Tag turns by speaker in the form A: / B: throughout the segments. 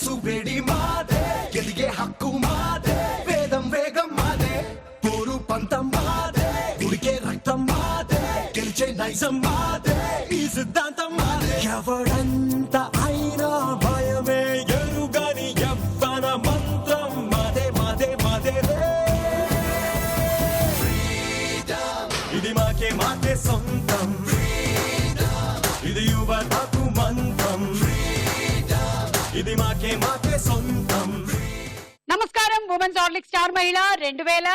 A: మనసు వేడి మాదే ఎదిగే హక్కు మాదే వేదం వేగం మాదే పోరు పంతం మాదే ఉడికే రక్తం మాదే గెలిచే నైజం మాదే ఈ సిద్ధాంతం మాదే ఎవడంత అయినా భయమే ఎరుగని యవ్వన మంత్రం మాదే మాదే మాదే ఇది మాకే మాకే సొంతం ఇది యువతకు మంత్రం ఇది మాకే మాకే సొంతం.
B: నమస్కారం ఉమెన్స్ హార్లిక్స్ స్టార్ మహిళ 2000+.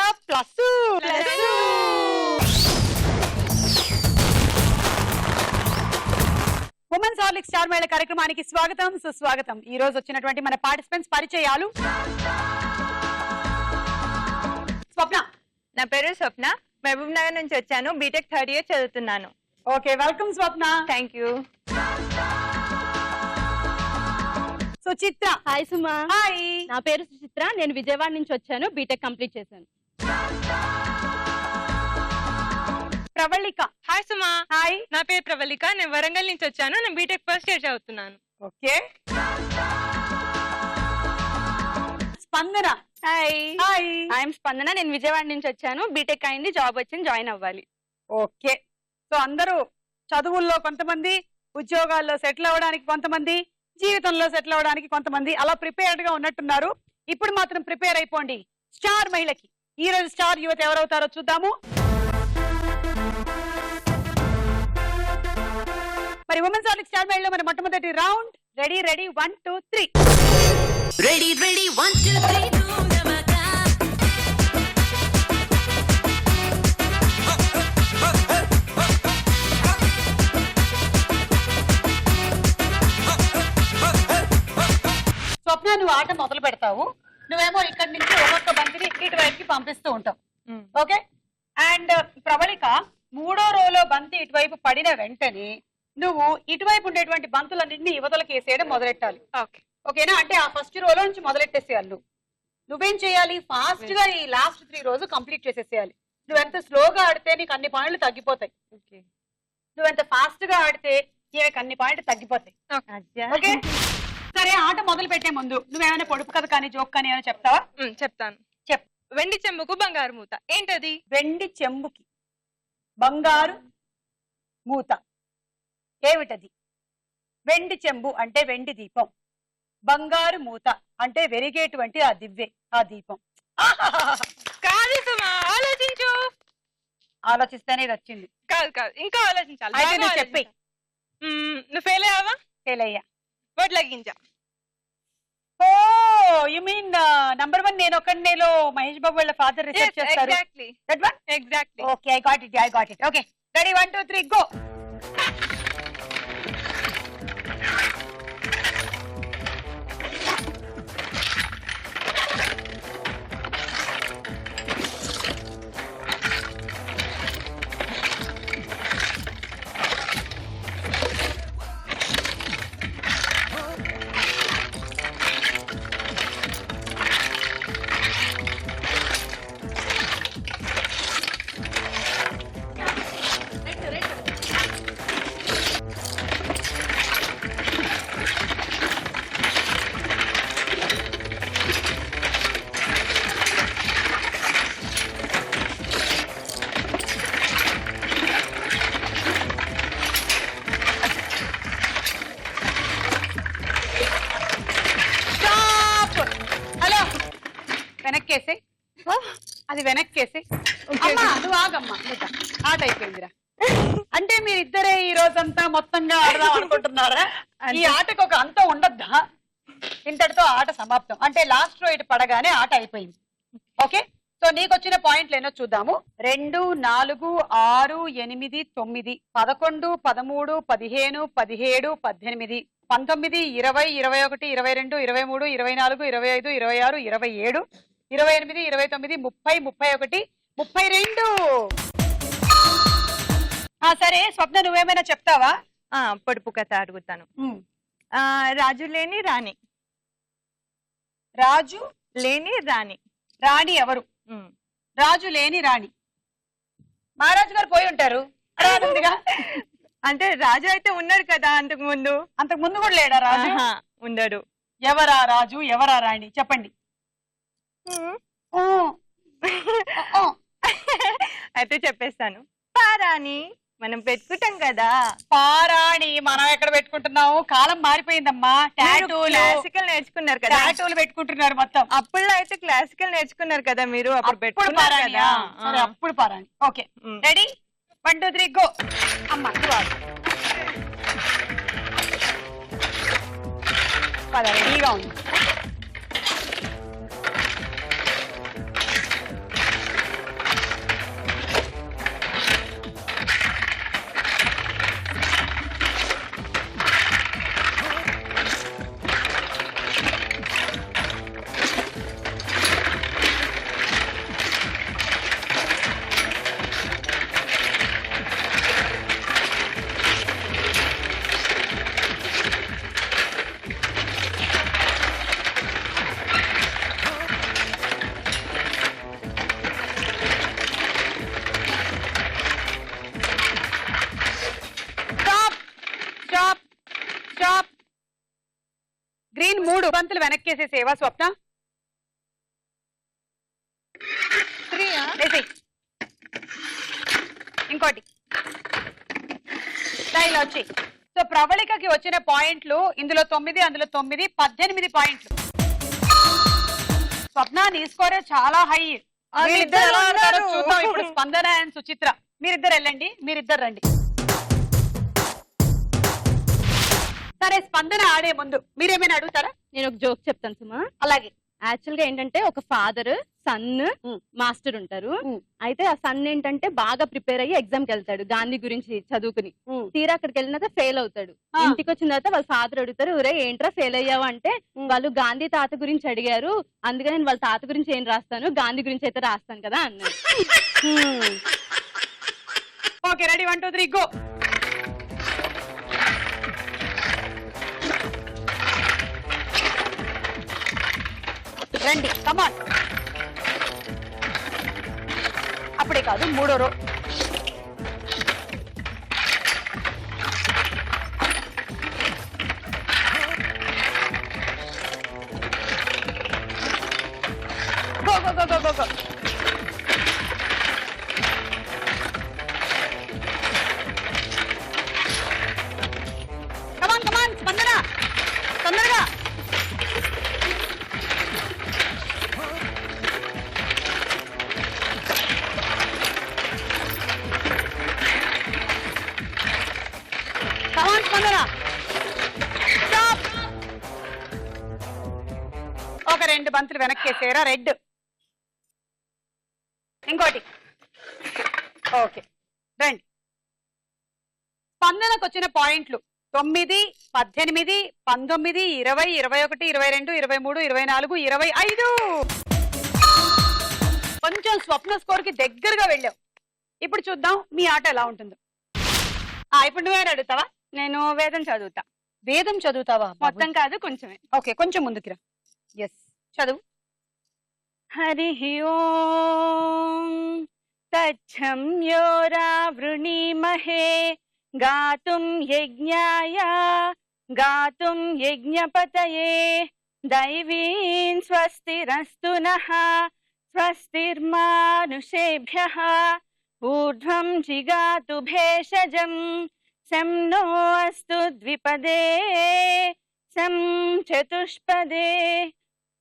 B: ఉమెన్స్ హార్లిక్స్ స్టార్ మహిళ కార్యక్రమానికి స్వాగతం సుస్వాగతం. ఈ రోజు వచ్చినటువంటి మన పార్టిసిపెంట్స్ పరిచయాలు. స్వప్న.
C: నా పేరు స్వప్న, మహబూబ్ నగర్ నుంచి వచ్చాను. బీటెక్ 3rd ఇయర్ చదువుతున్నాను.
B: Okay, welcome Swapna.
C: Thank you.
B: Suchitra.
D: Hi Suma.
B: Hi.
D: నా పేరు సుచిత్ర, నేను విజయవాడ నుంచి వచ్చాను. బీటెక్ కంప్లీట్ చేశాను.
B: ప్రవళిక.
C: హాయ్ సుమా.
B: హాయ్.
C: నా పేరు ప్రవళిక, నేను వరంగల్ నుంచి వచ్చాను. నేను బీటెక్ 1st ఇయర్ చదువుతున్నాను.
B: ఓకే. స్పందన.
D: హాయ్.
B: హాయ్.
D: ఐఎమ్ స్పందన, నేను విజయవాడ నుంచి వచ్చాను. బీటెక్ అయింది, జాబ్ వచ్చింది, జాయిన్ అవ్వాలి.
B: ఓకే. సో అందరూ చదువుల్లో కొంతమంది, ఉద్యోగాల్లో సెటిల్ అవ్వడానికి కొంతమంది, జీవితంలో సెటిల్ అవ్వడానికి కొంతమంది, అలా ప్రిపేర్డ్ గా ఉన్నట్టున్నారు. ఇప్పుడు మాత్రం ప్రిపేర్ అయిపోండి స్టార్ మహిళకి. ఈ రోజు స్టార్ యువత ఎవరవుతారో చూద్దాము. మరి ఉమెన్స్ హార్లిక్స్ స్టార్ మహిళలో మన మొట్టమొదటి round. Ready 1 2 3.
E: Ready, 1 2 3 boom dhamaka.
B: స్వప్న, నువ్వు ఆట మొదలు పెడతావు. నువ్వేమో ఇక్కడి నుంచి ఒక్కొక్క బంతిని ఇటువైపుకి పంపిస్తూ ఉంటావు. ఓకే. అండ్ ప్రవళిక, 3వ రోలో బంతి ఇటువైపు పడిన వెంటనే నువ్వు ఇటువైపు ఉండేటువంటి బంతులన్నింటినీ యువతలకు వేసేయడం మొదలెట్టాలి. ఓకేనా? అంటే ఆ ఫస్ట్ రోలో నుంచి మొదలెట్టేసేయాలి. నువ్వేం చేయాలి? ఫాస్ట్ గా ఈ లాస్ట్ 3 రోజు కంప్లీట్ చేసేసేయాలి. నువ్వెంత స్లోగా ఆడితే నీకు అన్ని పాయింట్లు తగ్గిపోతాయి. నువ్వెంత ఫాస్ట్ గా ఆడితే నీకు అన్ని పాయింట్లు తగ్గిపోతాయి. ఓకే. సరే, ఆట మొదలు పెట్టే ముందు నువ్వేమైనా పొడుపు కథ కానీ జోక్ కానీ ఏమైనా చెప్తావా?
C: చెప్తాను.
B: చెప్.
C: వెండి చెంబుకు బంగారు మూత. ఏంటది?
B: వెండి చెంబుకి బంగారు మూత. ఏమిటది? వెండి చెంబు అంటే వెండి దీపం, బంగారు మూత అంటే వెలిగేటువంటి ఆ దివ్వె, ఆ దీపం.
C: కాదు సుమా, ఆలోచించు.
B: ఆలోచిస్తేనే ఇది వచ్చింది.
C: కాదు, ఇంకా ఆలోచించాలి.
B: అయితే నువ్వు చెప్పి.
C: నువ్వు ఫెయిల్ అయ్యావా?
B: ఫెయిల్ అయ్యా.
C: వడ్ల గింజ.
B: ఓ, యు మీన్ నంబర్ 1 నేను ఒక్కడేలో మహేష్ బాబు వాళ్ళ ఫాదర్ రీసెర్చ్ చేస్తారు. That one.
C: Exactly.
B: Okay, I got it. Okay, ready 1 2 3 go. వెనక్కేసి, అది వెనక్కేసి. అమ్మా నువ్వు ఆగమ్మా, ఆట అయిపోయిందిరా. అంటే మీరిద్దరే ఈ రోజంతా మొత్తంగా ఆడదాం అనుకుంటున్నారా? ఈ ఆటకు ఒక అంతం ఉండద్దా? ఇంతటితో ఆట సమాప్తం. అంటే లాస్ట్ రో ఇటు పడగానే ఆట అయిపోయింది. ఓకే. సో నీకు వచ్చిన పాయింట్లు ఏనో చూద్దాము. 2 4 6 8 9 11 13 17 17 18 19 20 21 22 23 24 25 26 27 28 29 30 31 32. సరే స్వప్న, నువ్వేమైనా చెప్తావా?
C: పొడుపు కథ అడుగుతాను. రాజు లేని రాణి.
B: రాజు
C: లేని రాణి.
B: రాణి ఎవరు? రాజు లేని రాణి. మహారాజు గారు పోయి ఉంటారు.
C: అంటే రాజు అయితే ఉన్నారు కదా అంతకు ముందు.
B: కూడా లేడా రాజు?
C: ఉండడు.
B: ఎవరా రాజు ఎవరా రాణి చెప్పండి.
C: అయితే చెప్పేస్తాను. పారాణి మనం పెట్టుకుంటాం కదా.
B: పారాణి మనం ఎక్కడ పెట్టుకుంటున్నాము, కాలం మారిపోయిందమ్మా. టాటూలు
C: క్లాసికల్ నేర్చుకున్నారు కదా.
B: టాటూలు పెట్టుకుంటున్నారు మొత్తం.
C: అప్పుడులో అయితే క్లాసికల్ నేర్చుకున్నారు కదా మీరు. అప్పుడు
B: అప్పుడు
C: పెట్టుకున్నారు
B: పారాణి.
C: కదా.
B: సరే అప్పుడు పారాణి. Okay ready 1 2 3 go. అమ్మా పద రెడీగా ఉంది. గ్రీన్ 3 బంతులు వెనక్కేసేసేవా స్వప్న. ఇంకోటి స్టైల్ వచ్చి. సో ప్రవళికకి వచ్చిన పాయింట్లు ఇందులో 9, అందులో 9, 18 పాయింట్లు. స్వప్న నీ స్కోరే చాలా హై. మీరిద్దరు ఎలా ఆడతారో చూద్దాం ఇప్పుడు. స్పందన అండ్ సుచిత్ర మీరిద్దరు వెళ్ళండి, మీరిద్దరు రండి. సరే స్పందన ఆడే ముందు మీరేమైనా అడుగుతారా?
D: నేను ఒక జోక్ చెప్తాను సుమా.
B: అలాగే.
D: యాక్చువల్ గా ఏంటంటే ఒక ఫాదర్ సన్ మాస్టర్ ఉంటారు. అయితే ఆ సన్ ఏంటంటే బాగా ప్రిపేర్ అయ్యి ఎగ్జామ్ కి వెళ్తాడు గాంధీ గురించి చదువుకుని. తీరా అక్కడికి వెళ్ళిన తర్వాత ఫెయిల్ అవుతాడు. ఇంటికి వచ్చిన తర్వాత వాళ్ళ ఫాదర్ అడుగుతారు, ఒరే ఏంట్రా ఫెయిల్ అయ్యావు అంటే, వాళ్ళు గాంధీ తాత గురించి అడిగారు, అందుకని నేను వాళ్ళ తాత గురించి ఏం రాస్తాను, గాంధీ గురించి అయితే రాస్తాను కదా అన్నాడు.
B: Okay ready 1 2 3 go. రండి కమాన్. అప్పుడే కాదు 3వ row. Go go go go go. Come on come on Spandana తొందరగా. ఒక 2 బంతులు వెనక్కేసేరా. రెడ్. ఇంకోటి. ఓకే రండి. స్పందనకు వచ్చిన పాయింట్లు 9, 18, 19, 20, 21, 22, 23, 24, 25. కొంచెం స్వప్న స్కోర్ కి దగ్గరగా వెళ్ళావు. ఇప్పుడు చూద్దాం మీ ఆట ఎలా ఉంటుందో. ఇప్పుడు నువ్వేనా అడుగుతావా?
D: నేను వేదం చదువుతా.
B: వేదం చదువుతావా?
D: మొత్తం కాదు కొంచెమే.
B: ఓకే కొంచెం ముందుకి రా. ఎస్ చదువు.
D: హరి ఓం తచ్చమ్యోరా వృణీమహే గాతుం యజ్ఞాయ గాతుం యజ్ఞపతయే దైవీన్ స్వస్తిరస్తు నః స్వస్తిర్మానుషేభ్యః ఊర్ధ్వం జిగాతు భేషజం సం నో అస్తు ద్విపదే సం చతుష్పదే.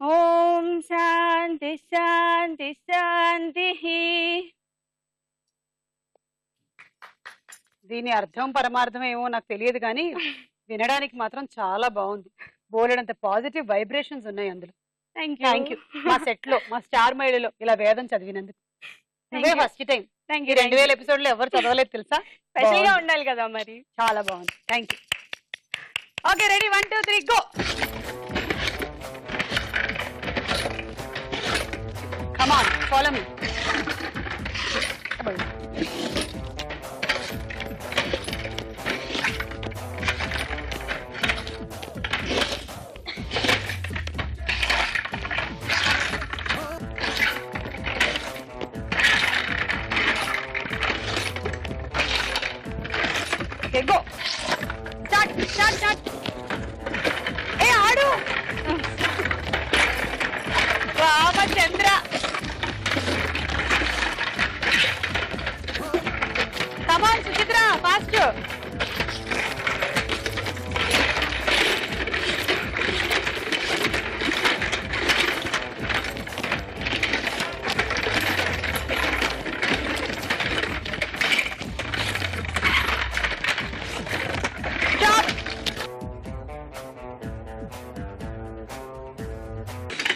D: ఓం శాంతి శాంతి శాంతి.
B: దీని అర్థం పరమార్థం ఏమో నాకు తెలియదు కానీ వినడానికి మాత్రం చాలా బాగుంది. బోలెడంత పాజిటివ్ వైబ్రేషన్స్ ఉన్నాయి అందులో. Thank you. మా సెట్ లో మా స్టార్ మైడలో ఇలా వేదం చదివినందుకు. ఇదే ఫస్ట్ టైం. 2000 ఎపిసోడ్ లో ఎవరు చదవలేదు తెలుసా.
D: స్పెషల్ గా ఉండాలి కదా మరి.
B: చాలా బాగుంది. Thank you. Okay ready 1 2 3 go. Come on follow me. Okay, go. Start. Hey, Adu.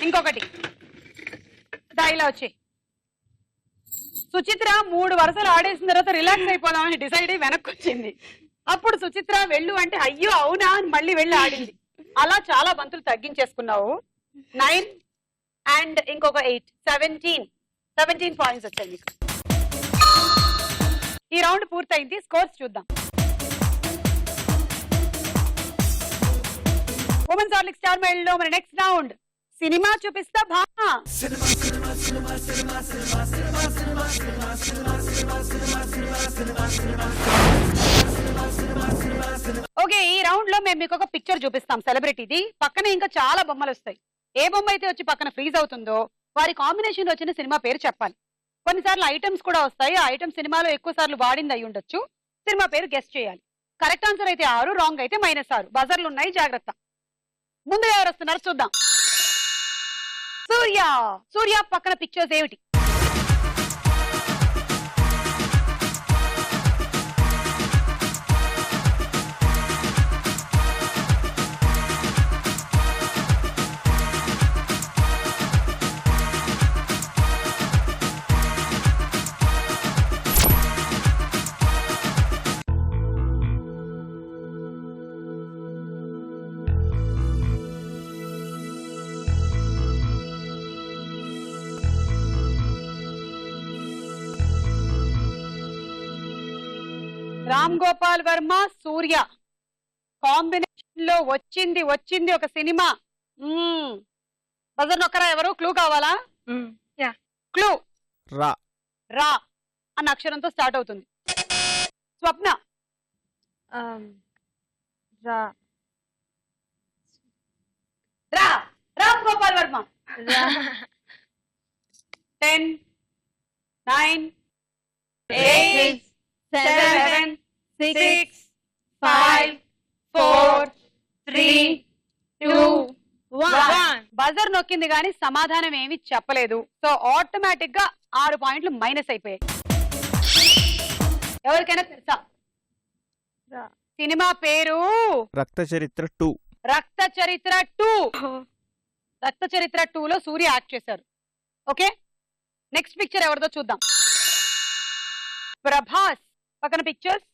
B: ఇంకొకటి ఇలా వచ్చి సుచిత్ర 3 వరుసలు ఆడేసిన తర్వాత రిలాక్స్ అయిపోదామని డిసైడ్ అయ్యి వెనక్కి వచ్చింది. అప్పుడు సుచిత్ర వెళ్ళు అంటే అయ్యో అవునా అని మళ్ళీ వెళ్ళి ఆడింది. అలా చాలా బంతులు తగ్గించేసుకున్నావు. 9 అండ్ ఇంకొక 8 17 పాయింట్స్ వచ్చాయి మీకు. ఈ రౌండ్ పూర్తయింది. స్కోర్స్ చూద్దాం. ఉమెన్స్ హార్లిక్ స్టార్ మైల్ లో మన నెక్స్ట్ రౌండ్ సినిమా చూపిస్తా భామా. ఓకే, ఈ రౌండ్ లో మేము మీకు ఒక పిక్చర్ చూపిస్తాం సెలబ్రిటీది. పక్కన ఇంకా చాలా బొమ్మలు వస్తాయి. ఏ బొమ్మ అయితే వచ్చి పక్కన ఫ్రీజ్ అవుతుందో వారి కాంబినేషన్ వచ్చిన సినిమా పేరు చెప్పాలి. కొన్నిసార్లు ఐటమ్స్ కూడా వస్తాయి. ఆ ఐటమ్ సినిమాలో ఎక్కువ సార్లు వాడింది అయి ఉండొచ్చు. సినిమా పేరు గెస్ట్ చేయాలి. కరెక్ట్ ఆన్సర్ అయితే 6, రాంగ్ అయితే -6. బజర్లు ఉన్నాయి, జాగ్రత్త. ముందు ఎవరు వస్తున్నారు చూద్దాం. సూర్య పక్కన పిక్చర్స్ ఏమిటి? రామ్ గోపాల్ వర్మ సూర్య కాంబినేషన్ లో వచ్చింది ఒక సినిమా. బజర్ నొక్కరా ఎవరు? క్లూ కావాలా? క్లూ రా అన్న అక్షరంతో స్టార్ట్ అవుతుంది. స్వప్న. రామ్ గోపాల్ వర్మ. 10 9 8 7 6 5 4 3 2 1. బజర్ నొక్కింది కానీ సమాధానం ఏమి చెప్పలేదు. సో ఆటోమేటిక్ గా 6 పాయింట్లు మైనస్ అయిపోయాయి. ఎవరికైనా తెలుసా సినిమా పేరు?
F: రక్త చరిత్ర 2.
B: రక్త చరిత్ర 2లో సూర్య యాక్ట్ చేశారు. ఓకే, నెక్స్ట్ పిక్చర్ ఎవరిదో చూద్దాం. ప్రభాస్ పక్కన పిక్చర్స్.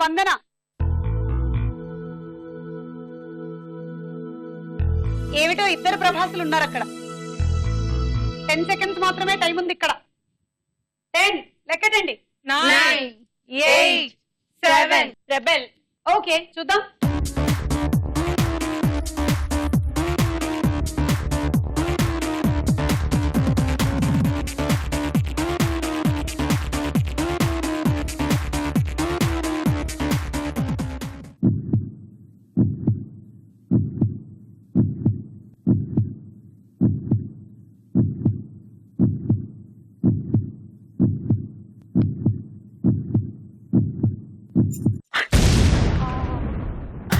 B: స్పందన. ఏమిటో ఇద్దరు ప్రభాసులు ఉన్నారు అక్కడ. 10 సెకండ్స్ మాత్రమే టైం ఉంది ఇక్కడ. 10 లెక్కటండి.
C: 9 8 7.
B: రెబెల్. ఓకే, చూద్దాం.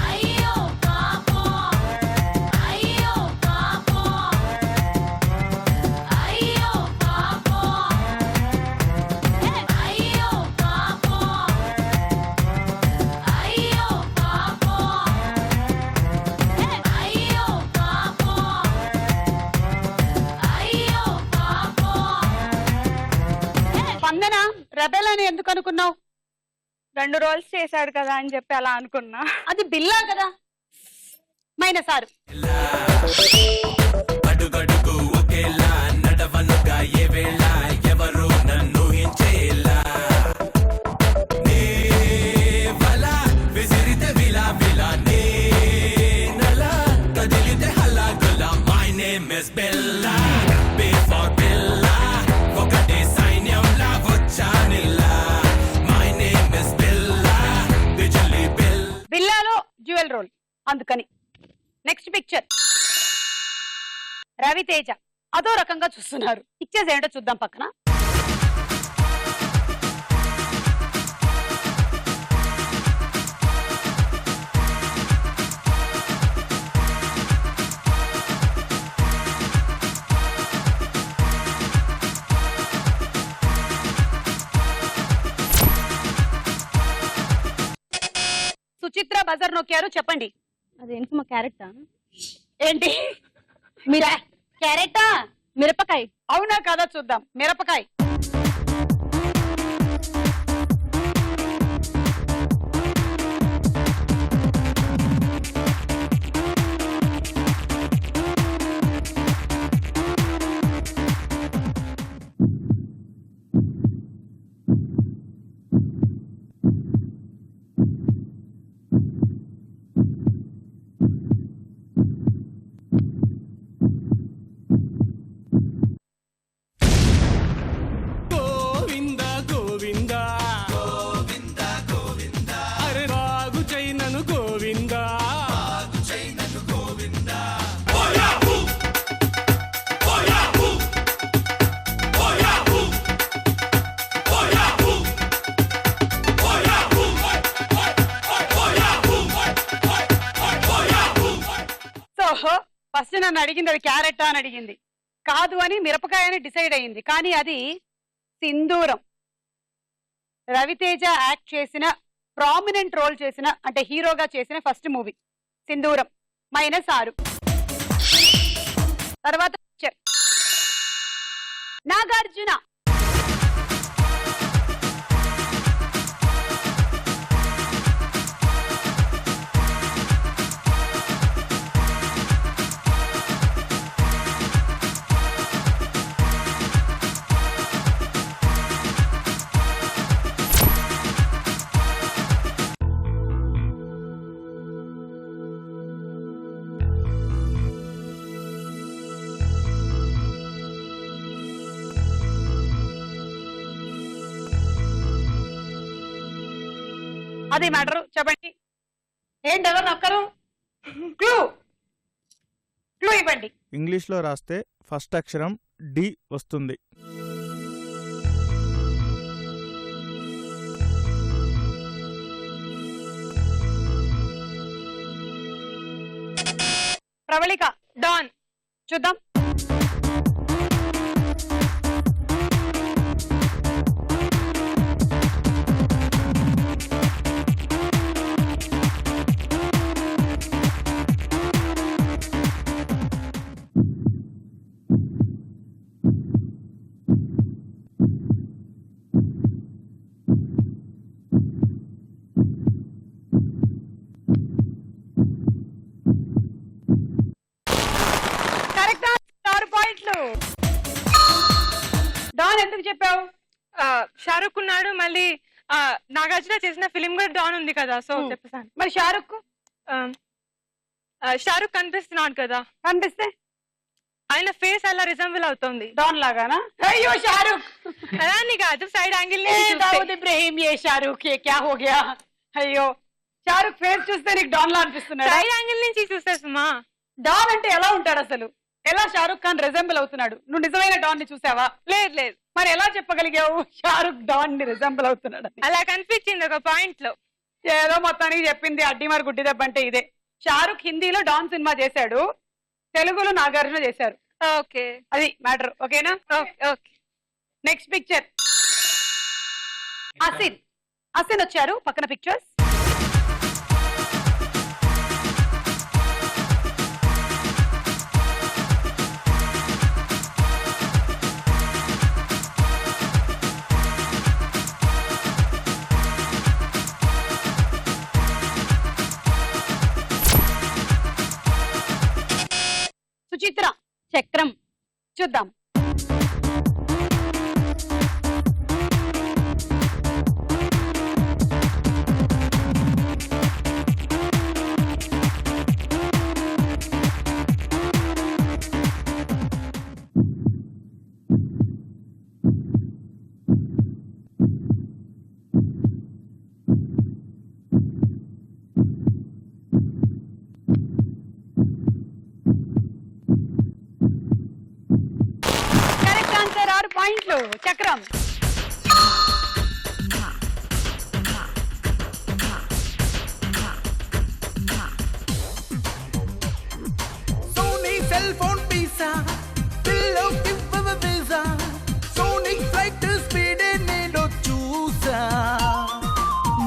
E: అయ్యో పాపం అయ్యో పాపం అయ్యో పాపం అయ్యో పాపం అయ్యో పాపం అయ్యో పాపం అయ్యో పాపం.
B: స్పందన, రెబెల్ అని ఎందుకు అనుకున్నావు?
C: 2 రోల్స్ చేశాడు కదా అని చెప్పి అలా అనుకున్నా.
B: అది బిల్లా కదా. -6.
A: అడుగడుగు ఒకేలా నడవనుగా ఏ వేళ ఎవరు నన్ను హించేలా నే వలా విసిరితే విలా విలా నే నలా కదిలితే హల్లా గులా. My name is Billa, B for Billa, ఒకటే సైన్యంలా వచ్చానిల్లా. My name is Billa, bijli bill.
B: బిల్లాలో డ్యూయల్ రోల్ అందుకని. Next picture Ravi Teja. అదో రకంగా చూస్తున్నారు. పిక్చర్స్ ఏంటో చూద్దాం పక్కన. సుచిత్ర బజర్ నొక్కారు, చెప్పండి.
D: అదేంటి మా క్యారెక్టా?
B: ఏంటి మీరా క్యారెటా?
D: మిరపకాయ.
B: అవునా కదా చూద్దాం. మిరపకాయ.
A: గోవింద గోవింద గోవింద గోవింద అరే బాగు చైనను గోవింద బాగు చైనను గోవింద ఓయాహు ఓయాహు ఓయాహు ఓయాహు ఓయాహు ఓయాహు.
B: సో ఫస్ట్ నన్ను అడిగింది అది క్యారెటా అని అడిగింది. కాదు అని మిరపకాయ అని డిసైడ్ అయ్యింది. కానీ అది సింధూరం. రవితేజ యాక్ట్ చేసిన ప్రామినెంట్ రోల్ చేసిన అంటే హీరోగా చేసిన ఫస్ట్ మూవీ సింధూరం. -6. తర్వాత picture. నాగార్జున. అది మ్యాటర్. చెప్పండి ఏంటి ఎవరు నొక్కరు? క్లూ క్లూ ఇవ్వండి.
F: ఇంగ్లీష్లో రాస్తే ఫస్ట్ అక్షరం డి వస్తుంది.
B: ప్రవళిక.
C: డాన్.
B: చూద్దాం. కరెక్ట్. 6 పాయింట్లు. డాన్ ఎందుకు చెప్పావు?
C: షారుఖ్ ఉన్నాడు, మళ్ళీ నాగార్జున చేసిన ఫిలిం కూడా డాన్ ఉంది కదా, సో చెప్పేసాను.
B: మరి షారుఖ్
C: షారుఖ్ కనిపిస్తున్నాడు కదా,
B: కనిపిస్తే
C: ఆయన ఫేస్ అలా రిజంబుల్ అవుతుంది.
B: డాన్ లాగానా? అయ్యో షారుఖ్.
C: అలా అని కాదు, సైడ్ యాంగిల్
B: దాऊद ఇబ్రహీం ఏ షారుఖ్ ఏ క్యా హో గయా? అయ్యో షారుఖ్ ఫేస్ చూస్తే నీకు డాన్ లా అనిపిస్తున్నాడు.
C: సైడ్ యాంగిల్ నుంచి చూస్తే సుమా.
B: డాన్ అంటే ఎలా ఉంటాడు అసలు? ఎలా షారుఖ్ ఖాన్ రిజంబుల్ అవుతున్నాడు? నువ్వు నిజమైన డాన్ ని చూసావా?
C: లేదు లేదు.
B: మరి ఎలా చెప్పగలిగావు షారుఖ్ డాన్ ని రిజంబుల్ అవుతున్నాడు?
C: అలా కనిపించింది ఒక పాయింట్ లో.
B: ఏదో మొత్తానికి చెప్పింది. అడ్డి మరి గుడ్డి దెబ్బ అంటే ఇదే. షారుఖ్ హిందీలో డాన్ సినిమా చేశాడు, తెలుగులో నాగార్జున చేశారు.
C: ఓకే,
B: అది మ్యాటర్. ఓకేనా?
C: Okay.
B: Next picture. Asin. Asin వచ్చారు. పక్కన పిక్చర్స్. సుచిత్ర.
D: చక్రం.
B: చూద్దాం. Correct answer. 6 పాయింట్లు. చక్రం.
A: సోనీ సెల్ ఫోన్ పిజ్జా పిల్లో కివ్వ పిజ్జా సోనీ ఫ్లైట్ స్పీడ్ నేను చూసా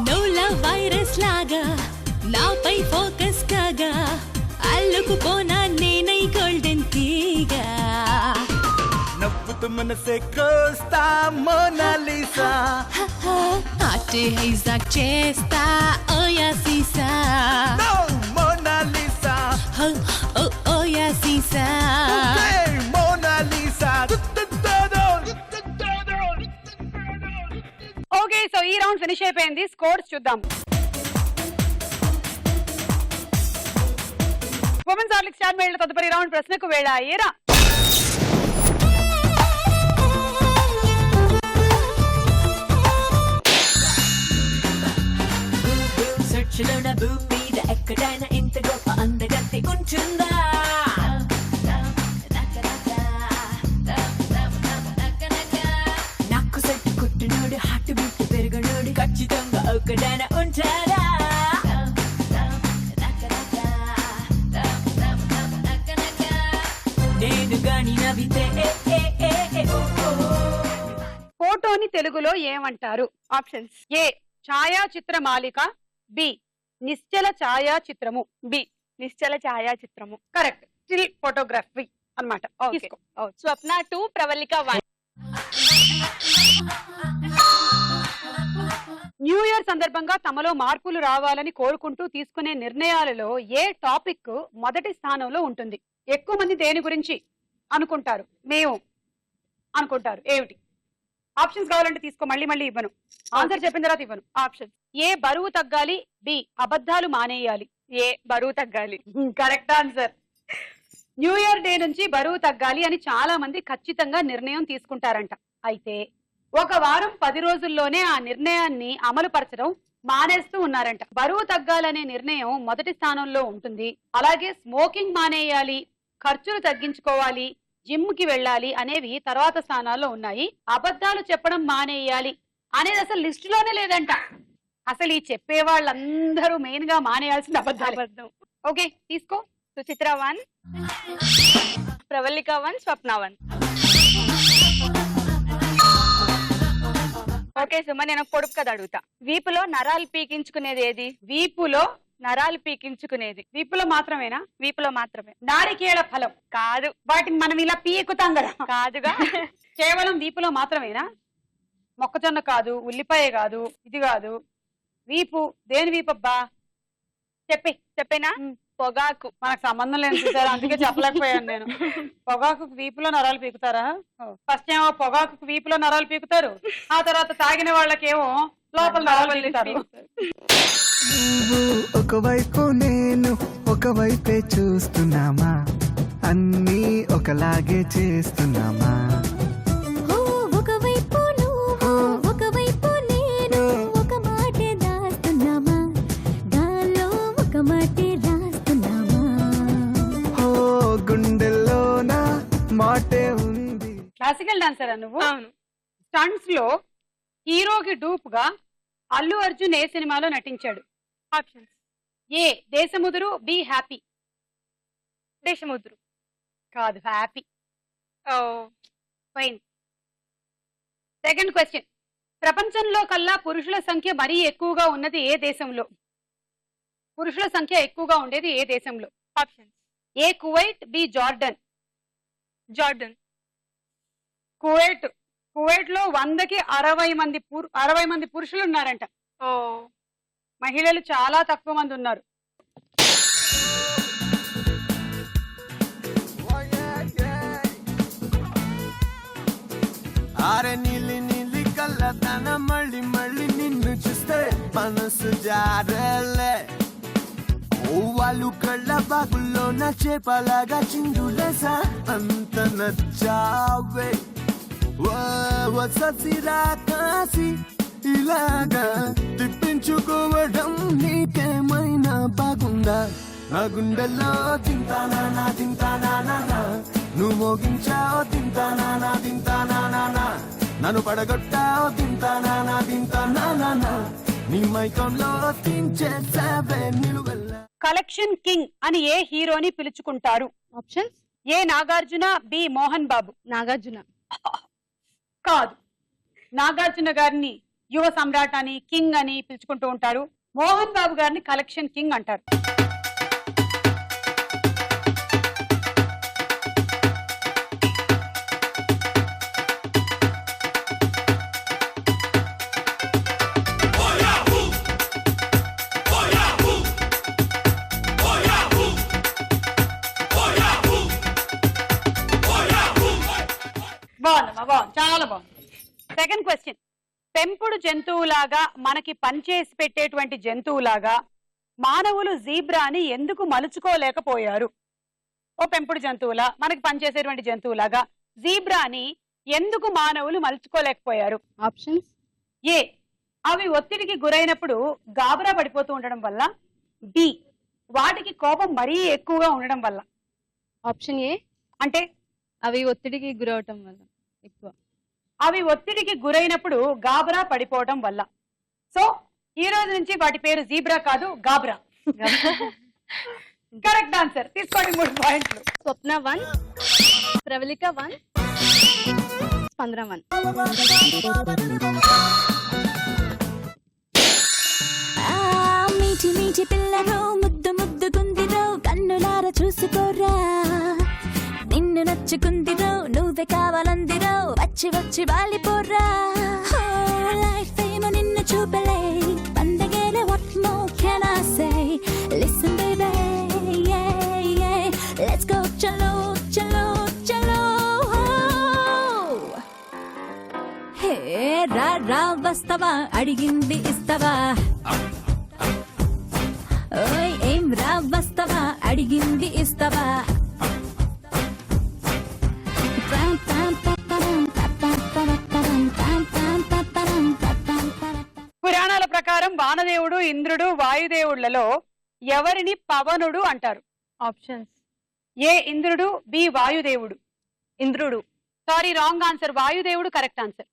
E: నోలా వైరస్ లాగా నాపై ఫోకస్ కాగా అల్లుకుపోనా నేనై గోల్డెన్ తీగా
A: నవ్వుతూ మనసే కోస్తా మోనాలిసా
E: అటే హైజాక్ చేస్తా ఓయా సీసా
A: మోనాలిసా
E: ఓయా సీసా
A: మోనాలిసా
B: ఓకే సో ఈ రౌండ్ ఫినిష్ అయిపోయింది స్కోర్స్ చూద్దాం ఉమెన్స్ హార్లిక్ స్టార్ మేళ తదుపరి రౌండ్ ప్రశ్నకు వేళ ఏరా
E: సెర్చ్లోన భూమి మీద ఎక్కడైనా ఇంత గొప్ప అందగత్తి ఉంటుందా నాకు సెట్ కుట్టినోడు హార్ట్ బీట్ పెరుగునోడు ఖచ్చితంగా ఒక్కడైనా ఉంటారా నేను గాని నవ్వితే
B: ఫోటోని తెలుగులో ఏమంటారు ఆప్షన్స్ ఏ ఛాయాచిత్ర మాలిక బి నిశ్చల ఛాయాచిత్రము బి నిశ్చల ఛాయాచిత్రము కరెక్ట్ స్టిల్ ఫోటోగ్రఫీ అన్నమాట తీసుకో.
D: స్వప్న 2 ప్రవళిక 1
B: న్యూ ఇయర్ సందర్భంగా తమలో మార్పులు రావాలని కోరుకుంటూ తీసుకునే నిర్ణయాలలో ఏ టాపిక్ మొదటి స్థానంలో ఉంటుంది ఎక్కువ మంది దేని గురించి అనుకుంటారు మేము అనుకుంటారు ఏమిటి ఆప్షన్స్ కావాలంటే తీసుకో మళ్ళీ మళ్ళీ ఇవ్వను ఆన్సర్ చెప్పిన తర్వాత ఇవ్వను ఆప్షన్ ఏ బరువు తగ్గాలి బి అబద్ధాలు మానేయాలి ఏ బరువు తగ్గాలి correct answer new year day నుంచి బరువు తగ్గాలి అని చాలా మంది ఖచ్చితంగా నిర్ణయం తీసుకుంటారంట అయితే ఒక వారం 10 రోజుల్లోనే ఆ నిర్ణయాన్ని అమలు పరచడం మానేస్తూ ఉన్నారంట బరువు తగ్గాలనే నిర్ణయం మొదటి స్థానంలో ఉంటుంది అలాగే స్మోకింగ్ మానేయాలి ఖర్చులు తగ్గించుకోవాలి జిమ్ కి వెళ్ళాలి అనేవి తర్వాత స్థానాల్లో ఉన్నాయి అబద్ధాలు చెప్పడం మానేయాలి అనేది అసలు లిస్ట్ లోనే లేదంట అసలు ఈ చెప్పే వాళ్ళందరూ మెయిన్ గా మానేయాల్సిన అబద్ధం ఓకే తీసుకో సుచిత్ర 1 ప్రవళిక 1 స్వప్న 1 ఓకే సుమ నేను పొడుపు కథ అడుగుతా వీపులో నరాలు పీకించుకునేది ఏది వీపులో నరాలు పీకించుకునేది వీపులో మాత్రమేనా వీపులో మాత్రమే నారికేళ ఫలం కాదు వాటిని మనం ఇలా పీకుతాం కదా కాదుగా కేవలం వీపులో మాత్రమేనా మొక్కజొన్న కాదు ఉల్లిపాయ కాదు ఇది కాదు వీపు దేని వీపబ్బా చెప్పేనా పొగాకు మనకు సంబంధం లేదు చూసారా అందుకే చెప్పలేకపోయాను నేను పొగాకు వీపులో నరాలు పీకుతారా ఫస్ట్ ఏమో పొగాకు వీపులో నరాలు పీకుతారు ఆ తర్వాత తాగిన వాళ్ళకేమో లోపల నరాలు పీకుతారు
G: నువ్వు ఒకవైపు నేను ఒకవైపే చూస్తున్నామా అన్నీ ఒకలాగే చేస్తున్నామా
E: ఒకవైపు నువ్వు ఒకవైపు నేను ఒక మాటే దాస్తున్నామా గాల్లో ఒక మాటే రాస్తున్నామా
G: ఓ గుండెల్లోన మాటే ఉంది
B: క్లాసికల్ డాన్సరా నువ్వు స్టంట్స్ లో హీరోకి డూప్ గా అల్లు అర్జున్ ఏ సినిమాలో నటించాడు options A Desamuduru be happy Desamuduru కాదు హ్యాపీ ఓ ఫైన్ సెకండ్ క్వశ్చన్ ప్రపంచంలో కల్లా పురుషుల సంఖ్య మరీ ఎక్కువగా ఉన్నది ఏ దేశంలో పురుషుల సంఖ్య ఎక్కువగా ఉండేది ఏ దేశంలో options A Kuwait B Jordan Kuwait లో 100కి 60 మంది పురుషులు ఉన్నారంట ఓ మహిళలు చాలా తక్కువ మంది ఉన్నారు
A: అరే నీలి నీలి కళ్ళతన మళ్ళీ మళ్ళీ నిన్ను చూస్తే మనసు జారలే ఓ వాళ్ళు కళ్ళ బాగుల్లో నా చేపలాగా చిందులేసా అంత నచ్చావే ససిరా కాసి ఇలాగా తిప్పించుకోవడం నీకేమైనా బాగుందా నా గుండెల్లో తింటానా నువ్వు మోగించావు తింటానా నన్ను పడగొట్టావు తింటానా నీ మైకంలో తించేసావే నిలువెల్ల
B: కలెక్షన్ కింగ్ అని ఏ హీరోని పిలుచుకుంటారు
D: options
B: A Nagarjuna B Mohan Babu
D: Nagarjuna
B: కాదు నాగార్జున గారిని యువ సమ్రాట్ అని కింగ్ అని పిలుచుకుంటూ ఉంటారు మోహన్ బాబు గారిని కలెక్షన్ కింగ్ అంటారు. బాగుందమ్మా, బాగుంది, చాలా బాగుంది. Second question. పెంపుడు జంతువులాగా మనకి పనిచేసి పెట్టేటువంటి జంతువులాగా మానవులు జీబ్రాని ఎందుకు మలుచుకోలేకపోయారు? ఓ పెంపుడు జంతువులా మనకి పనిచేసేటువంటి జంతువులాగా జీబ్రాని ఎందుకు మానవులు మలుచుకోలేకపోయారు?
D: ఆప్షన్స్.
B: ఏ, అవి ఒత్తిడికి గురైనప్పుడు గాబరా పడిపోతూ ఉండడం వల్ల. బి, వాటికి కోపం మరీ ఎక్కువగా ఉండడం వల్ల.
D: ఆప్షన్ ఏ,
B: అంటే
D: అవి ఒత్తిడికి గురవటం వల్ల ఎక్కువ.
B: అవి ఒత్తిడికి గురైనప్పుడు గాబరా పడిపోవడం వల్ల. సో ఈ రోజు నుంచి వాటి పేరు జీబ్రా కాదు, గాబ్రా. Correct answer. తీసుకోండి 3 పాయింట్లు.
D: స్వప్న 1, ప్రవళిక 1, స్పందన 1.
E: మీటి మీటి పిల్లలో ముద్దు ముద్దుకుందిరో కన్నులార చూసుకోరా నిన్ను నచ్చుకుందిరో నువ్వే కావాలందిరో వచ్చి వచ్చి వాలిపోరా లైఫ్ ఏమో నిన్ను చూపలే పండగేలే what more can I say listen baby yeah yeah let's go chalo chalo chalo హే రా రా వస్తావా అడిగింది ఇస్తావా ఓయ్ ఏం రా వస్తావా అడిగింది ఇస్తావా
B: పురాణాల ప్రకారం వానదేవుడు, ఇంద్రుడు, వాయుదేవుళ్లలో ఎవరిని పవనుడు అంటారు?
C: ఆప్షన్స్.
B: ఏ ఇంద్రుడు, బి వాయుదేవుడు.
C: ఇంద్రుడు.
B: Sorry, wrong answer. వాయుదేవుడు correct answer.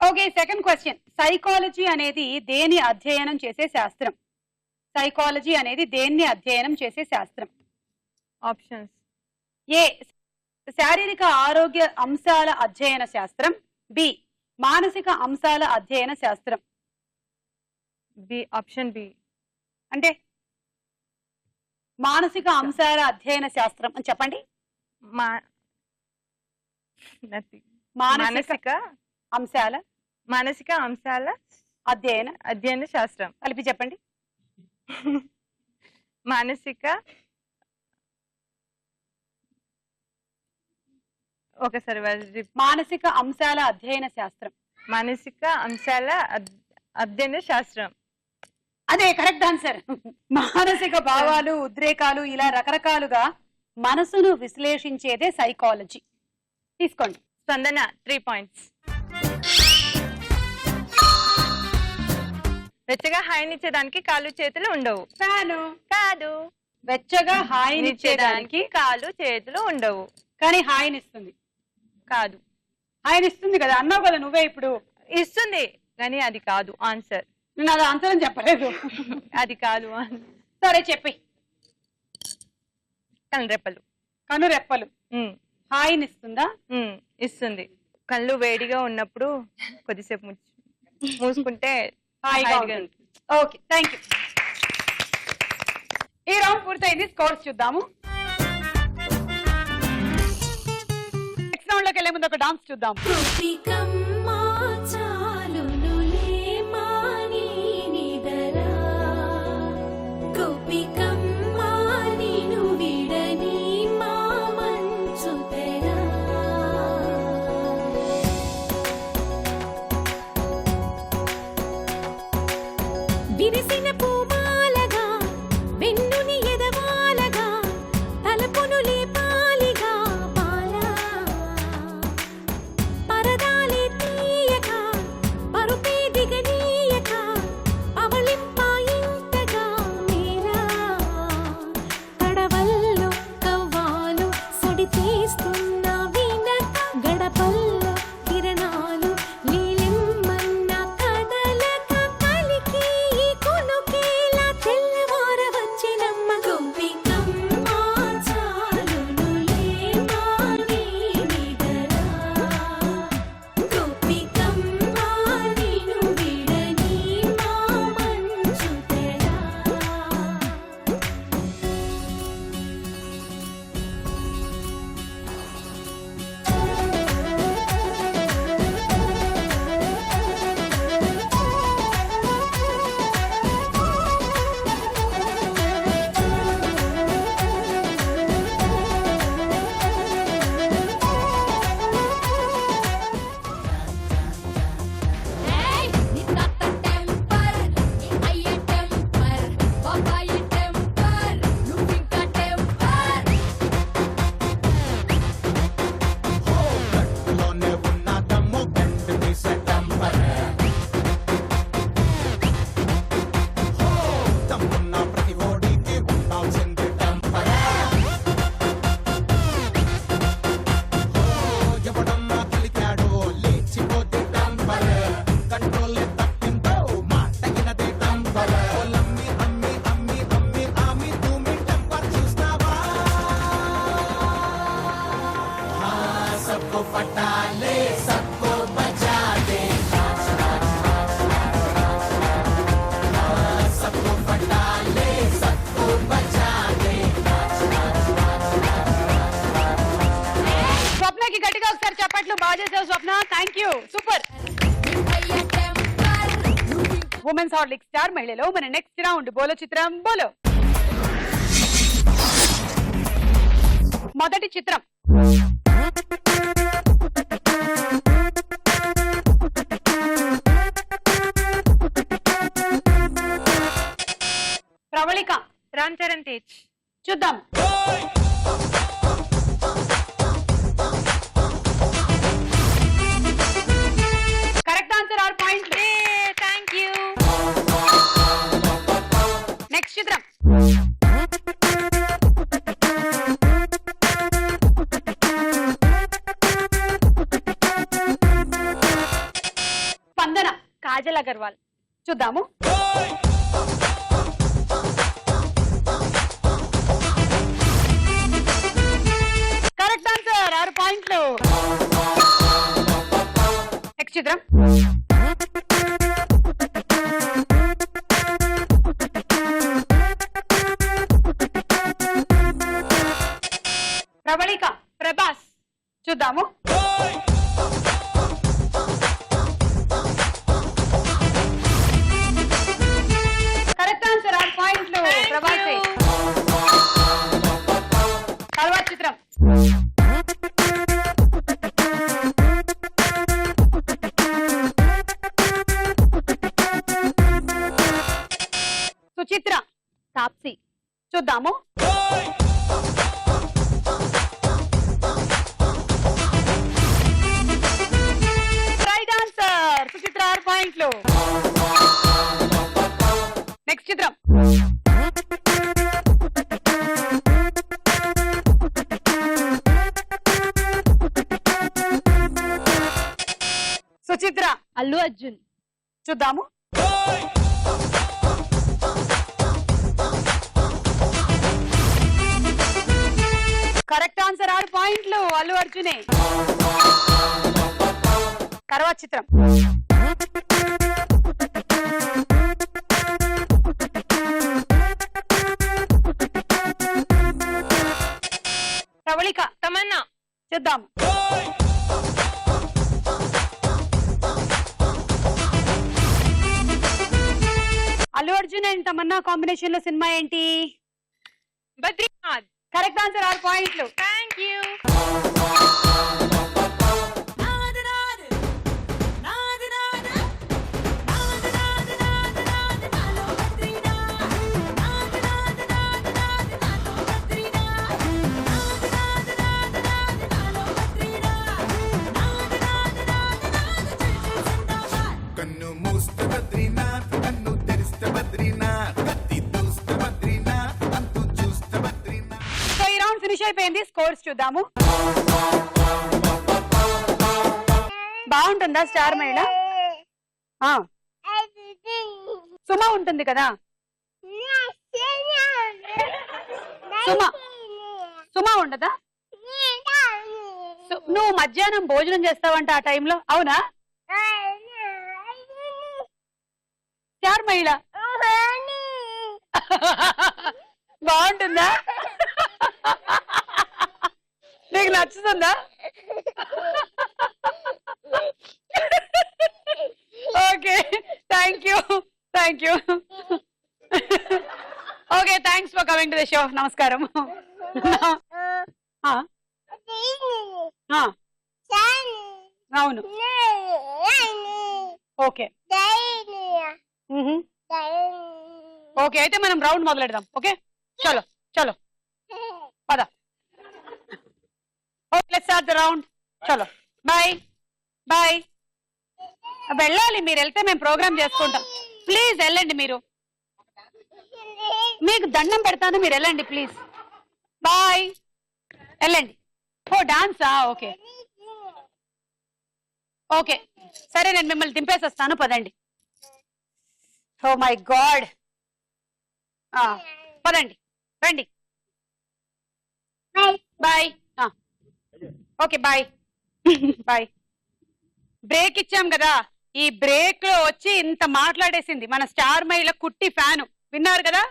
B: Okay, second question. Psychology అనేది దేని అధ్యయనం చేసే శాస్త్రం? సైకాలజీ అనేది దేన్ని అధ్యయనం చేసే శాస్త్రం?
C: ఆప్షన్స్.
B: ఏ శారీరక ఆరోగ్య అంశాల అధ్యయన శాస్త్రం. బి మానసిక అంశాల అధ్యయన శాస్త్రం.
C: బి. Option B.
B: అంటే మానసిక అంశాల అధ్యయన శాస్త్రం అని చెప్పండి. మానసిక అంశాల
C: మానసిక అంశాల అధ్యయన శాస్త్రం.
B: కలిపి చెప్పండి.
C: మానసిక ఒకసారి
B: మానసిక అంశాల అధ్యయన శాస్త్రం.
C: మానసిక అంశాల అధ్యయన శాస్త్రం.
B: అదే కరెక్ట్ ఆన్సర్. మానసిక భావాలు, ఉద్రేకాలు ఇలా రకరకాలుగా మనసును విశ్లేషించేదే సైకాలజీ. తీసుకోండి.
C: స్పందన 3 పాయింట్స్. వెచ్చగా హాయినిచ్చేదానికి కాళ్ళు చేతులు ఉండవు.
B: ఫ్యాను
C: కాదు.
B: వెచ్చగా హాయినిచ్చేదానికి
C: కాళ్ళు చేతులు ఉండవు.
B: కానీ హాయినిస్తుంది.
C: కాదు.
B: హాయినిస్తుంది కదా అన్నావు కదా నువ్వే ఇప్పుడు.
C: ఇస్తుంది కానీ అది కాదు ఆన్సర్.
B: నేను అది ఆన్సర్ అని చెప్పలేదు.
C: అది కాదు.
B: సరే చెప్పి.
C: కనురెప్పలు.
B: కనురెప్పలు హాయినిస్తుందా?
C: ఇస్తుంది. కళ్ళు వేడిగా ఉన్నప్పుడు కొద్దిసేపు మూసుకుంటే
B: హాయిగా ఉంటుంది. Okay, thank you. ఈ రౌండ్ పూర్తయింది. స్కోర్స్ చూద్దాము. నెక్స్ట్ రౌండ్ లోకి వెళ్లే ముందు ఒక డాన్స్ చూద్దాం.
E: విరిసిన పూమాలగా వెన్నుని ఎదవాలగా తలపును లేపాలిగా పాలా పరదాలి తీయగా
B: ఒకసారి చెప్పట్లు బాగా చేసావు Swapna. Thank you, super. Women's Horlicks star మహిళలో మన నెక్స్ట్ రౌండ్ బోలో చిత్రం బోలో. మొదటి చిత్రం ప్రవళిక.
C: రామ్ చరణ్ తేజ్.
B: చూద్దాం. కరెక్ట్ ఆన్సర్, 6 పాయింట్లు.
C: Thank you.
B: నెక్స్ట్ చిత్రం స్పందన.
D: కాజల్ అగర్వాల్.
B: చూద్దాము. కరెక్ట్ ఆన్సర్, 6 పాయింట్లు. నెక్స్ట్ చిత్రం ప్రవళిక.
C: ప్రభాస్.
B: చూద్దాము. కరెక్ట్ ఆన్సర్, 6 పాయింట్లు. ప్రభాసే. తర్వాత చిత్రం సుచిత్ర.
D: తాప్సీ.
B: చూద్దాము. రైట్ ఆన్సర్, సుచిత్ర, 6 పాయింట్లు. నెక్స్ట్ చిత్రం సుచిత్ర.
D: అల్లు అర్జున్.
B: చూద్దాము. కరెక్ట్ ఆన్సర్, 6 పాయింట్లు. అల్లు అర్జునే. తర్వాత చిత్రం ప్రవళిక.
C: తమన్నా.
B: చూద్దాం. అల్లు అర్జున్ అండ్ తమన్నా కాంబినేషన్ లో సినిమా ఏంటి?
C: బద్రీనాథ్.
B: కరెక్ట్ ఆన్సర్, 6 పాయింట్లు.
C: Thank you.
A: కన్ను మూస్తే బద్రీనాథ్, కన్ను తెరిస్తే బద్రీనాథ్, కత్తి దూస్తే బద్రీనాథ్, అంతు చూస్తే బద్రీనాథ్.
B: సో ఈ రౌండ్ ఫినిష్ అయిపోయింది. స్కోర్స్ చూద్దాము. బాగుంటుందా స్టార్ మహిళ? సుమ ఉంటుంది కదా. సుమ ఉండదా? నువ్వు మధ్యాహ్నం భోజనం చేస్తావంట ఆ టైంలో, అవునా? స్టార్ మహిళ బాగుంటుందా? నీకు నచ్చుతుందా? Okay, thank you. Okay, thanks for coming to the show. నమస్కారం. అవును, ఓకే. ఓకే, అయితే మనం రౌండ్ మొదలెడదాం. ఓకే, చలో చలో పద. Okay, let's start the round. చలో, బాయ్ బాయ్. వెళ్ళాలి, మీరు వెళ్తే మేము ప్రోగ్రామ్ చేసుకుంటాం. ప్లీజ్ వెళ్ళండి, మీరు మీకు దండం పెడతాను, మీరు వెళ్ళండి ప్లీజ్. బాయ్, వెళ్ళండి. ఓ డాన్సా? ఓకే ఓకే, సరే, నేను మిమ్మల్ని దింపేసేస్తాను, పదండి. ఓ మై గాడ్, పదండి, రండి. Bye. Okay, bye bye. Break ఇచ్చాం కదా, ఈ బ్రేక్ లో వచ్చి ఇంత మాట్లాడేసింది మన స్టార్ మహిళ కుట్టి ఫ్యాను. విన్నారు కదా,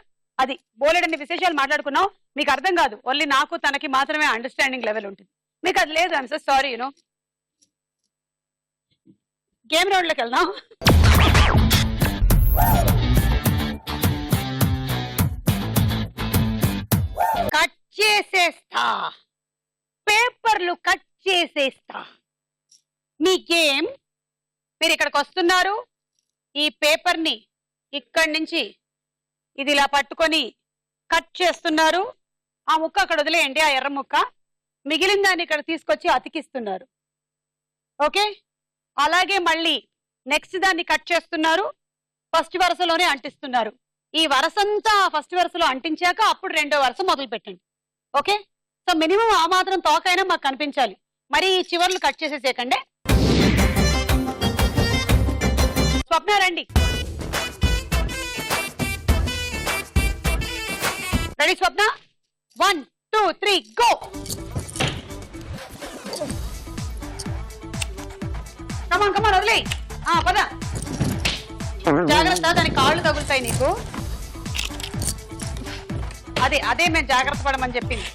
B: అది బోలెడన్ని విశేషాలు మాట్లాడుకున్నాం. మీకు అర్థం కాదు, ఓన్లీ నాకు తనకి మాత్రమే అండర్స్టాండింగ్ లెవెల్ ఉంటుంది, మీకు అది లేదు. I'm so sorry, you know. Game round లోకి వెళ్దాం. కట్ చేసేస్తా, పేపర్లు కట్ చేసేస్తా. మీ గేమ్, మీరు ఇక్కడికి వస్తున్నారు, ఈ పేపర్ ని ఇక్కడి నుంచి ఇది ఇలా పట్టుకొని కట్ చేస్తున్నారు. ఆ ముక్క అక్కడ వదిలేయండి, ఆ ఎర్ర ముక్క. మిగిలిన దాన్ని ఇక్కడ తీసుకొచ్చి అతికిస్తున్నారు. ఓకే, అలాగే మళ్ళీ నెక్స్ట్ దాన్ని కట్ చేస్తున్నారు, ఫస్ట్ వరుసలోనే అంటిస్తున్నారు. ఈ వరుసంతా ఫస్ట్ వరుసలో అంటించాక అప్పుడు రెండో వరుస మొదలు పెట్టండి. ఓకే, సో మినిమం ఆ మాత్రం తోకైనా మాకు కనిపించాలి. మరి ఈ చివర్లు కట్ చేసేసేకండి. స్వప్న రండి. రెడీ స్వప్న? 1 2 3 గో. కమాన్ కమాన్ వదిలే. పద, జాగ్రత్త, దాని కాళ్ళు తగులుతాయి నీకు. అదే మేము జాగ్రత్త పడమని చెప్పింది.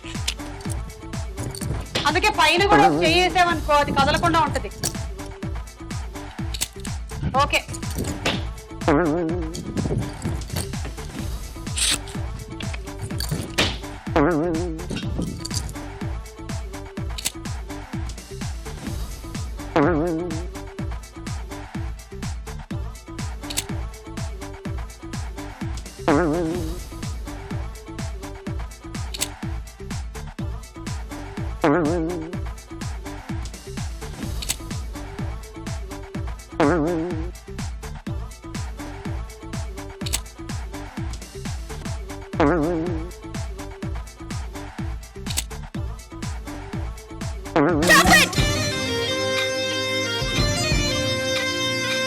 B: అందుకే పైన కూడా చేసేవనుకో, అది కదలకుండా ఉంటది. ఓకే,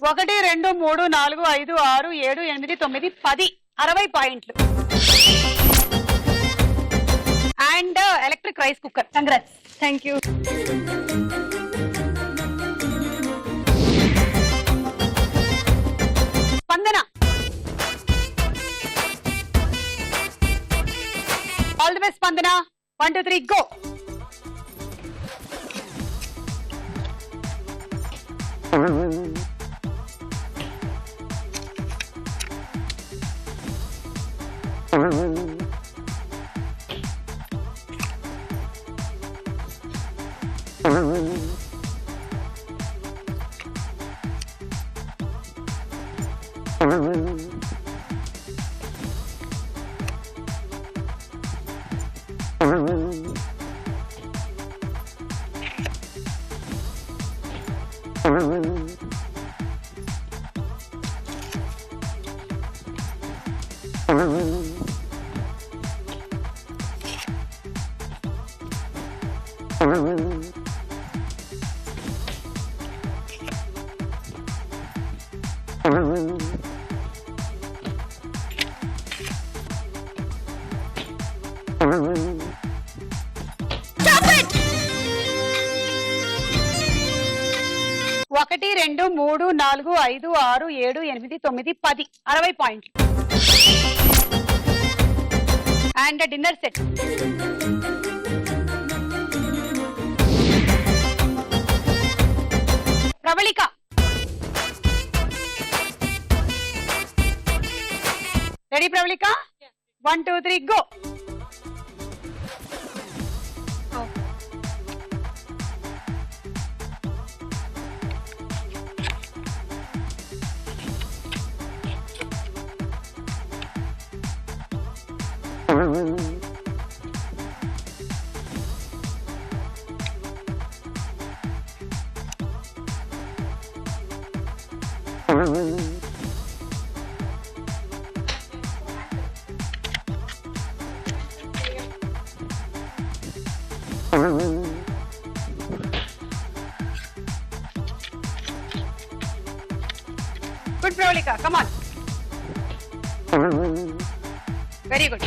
B: ఒకటి 2 3 4 5 6 7 8 9 10 60 పాయింట్లు. And electric rice cooker. Congrats.
D: Thank you.
B: స్పందన, ఆల్ ది బెస్ట్ స్పందన. 1 2 3 గో. ఒకటి 2 3 4 5 6 7 8 9 10 60 పాయింట్లు. And dinner set. Pravalika, ready Pravalika? 1 2 3 go. Good Pravalika, come on. Very good.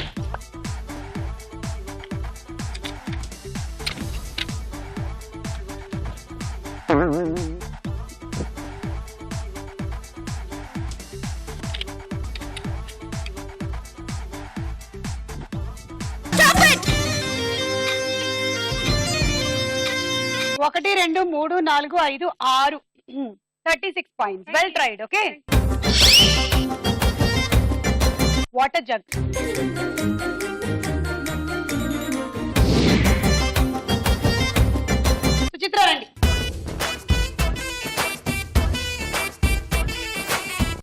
B: ఒకటి 2 3 4 5 6 36 points. Well tried, okay? Water jug. Suchitra రండి.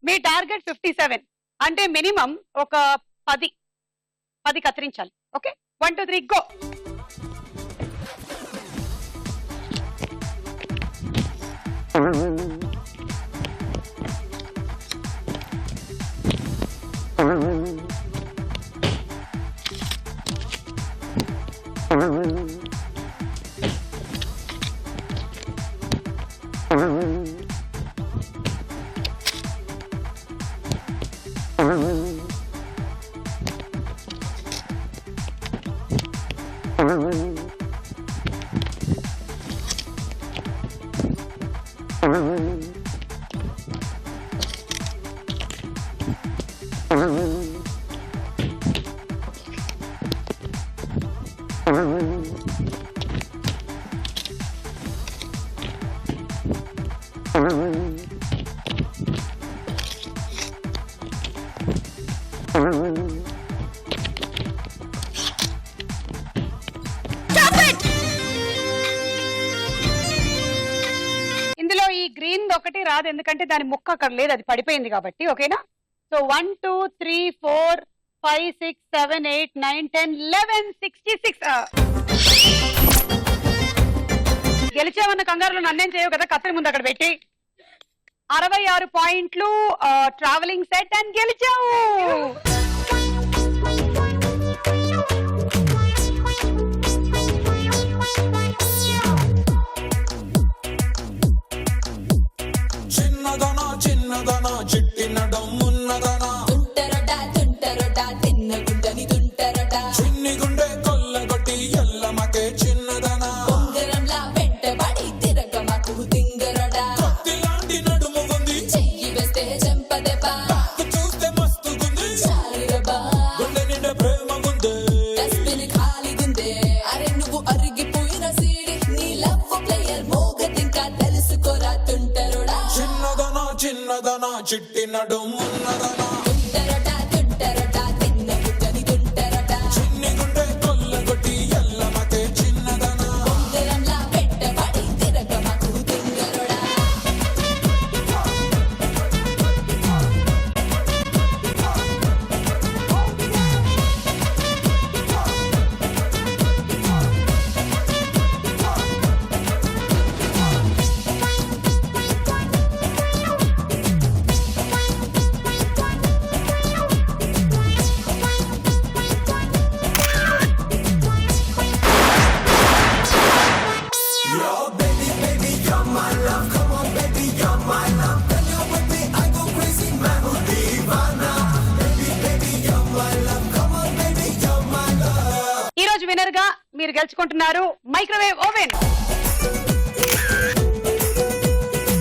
B: మీ టార్గెట్ 57 అంటే మినిమం ఒక 10 కత్తిరించాలి. Okay 1 2 3 go. ఇందులో ఈ గ్రీన్ ఒకటి రాదు ఎందుకంటే దాని ముక్క అక్కడ లేదు, అది పడిపోయింది కాబట్టి. ఓకేనా? సో 1 2 3 4 5 6 7 8 9 10 11 66. గెలిచామన్న కంగారులో నన్నేం చేయవు కదా, కత్తిరి ముందు అక్కడ పెట్టి 66 పాయింట్లు, ట్రావెలింగ్ సెట్ అని గెలిచావు.
A: చిన్నదనా చిన్నదనా చిట్టి నడం ఉన్నదనా చిన్ని గుండె కొల్లగొట్టి ఎల్లమకే చిన్నదనా కత్తిలాంటి నడుము ఉంది కత్తు చూస్తే మస్తుగుంది గుండె నిండా ప్రేమ ఉంది చిన్నదనా చిన్నదనా చిట్టి నడుము ఉన్నదనా చిన్ని గుండె కొల్లగొట్టి ఎల్లమకే చిన్నదనా
B: ఈ రోజు విన్నర్ గా మీరు గెలుచుకుంటున్నారు మైక్రోవేవ్ ఓవెన్.